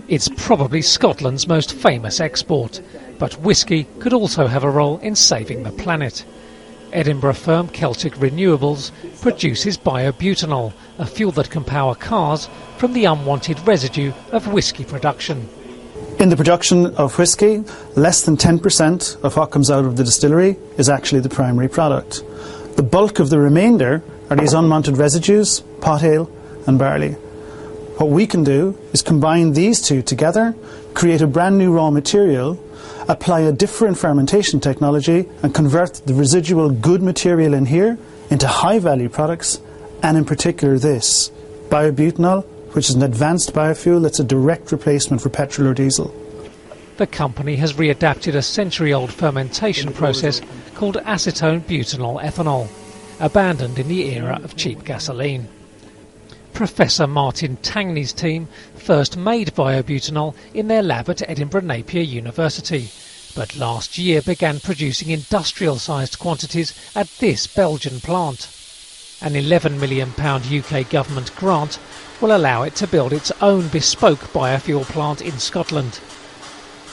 It's probably Scotland's most famous export, but whisky could also have a role in saving the planet. Edinburgh firm Celtic Renewables produces biobutanol, a fuel that can power cars from the unwanted residue of whisky production. In the production of whisky, less than 10% of what comes out of the distillery is actually the primary product. The bulk of the remainder are these unwanted residues, pot ale and barley. What we can do is combine these two together, create a brand new raw material, apply a different fermentation technology and convert the residual good material in here into high-value products, and in particular this, biobutanol, which is an advanced biofuel that's a direct replacement for petrol or diesel. The company has readapted a century-old fermentation process called acetone butanol ethanol, abandoned in the era of cheap gasoline. Professor Martin Tangney's team first made biobutanol in their lab at Edinburgh Napier University, but last year began producing industrial-sized quantities at this Belgian plant. An £11 million UK government grant will allow it to build its own bespoke biofuel plant in Scotland.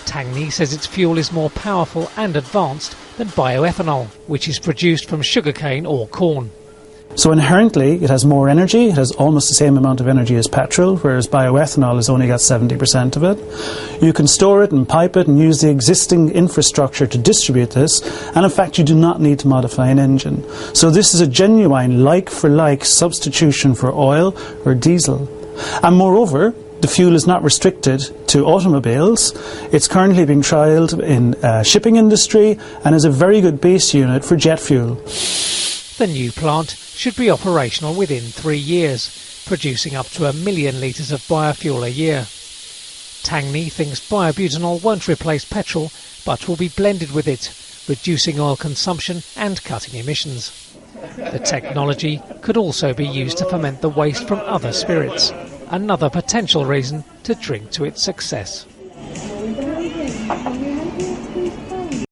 Tangney says its fuel is more powerful and advanced than bioethanol, which is produced from sugarcane or corn. So inherently it has more energy, it has almost the same amount of energy as petrol, whereas bioethanol has only got 70% of it. You can store it and pipe it and use the existing infrastructure to distribute this, and in fact you do not need to modify an engine. So this is a genuine like-for-like substitution for oil or diesel. And moreover, the fuel is not restricted to automobiles. It's currently being trialled in shipping industry and is a very good base unit for jet fuel. The new plant should be operational within 3 years, producing up to 1 million litres of biofuel a year. Tangney thinks biobutanol won't replace petrol, but will be blended with it, reducing oil consumption and cutting emissions. The technology could also be used to ferment the waste from other spirits, another potential reason to drink to its success.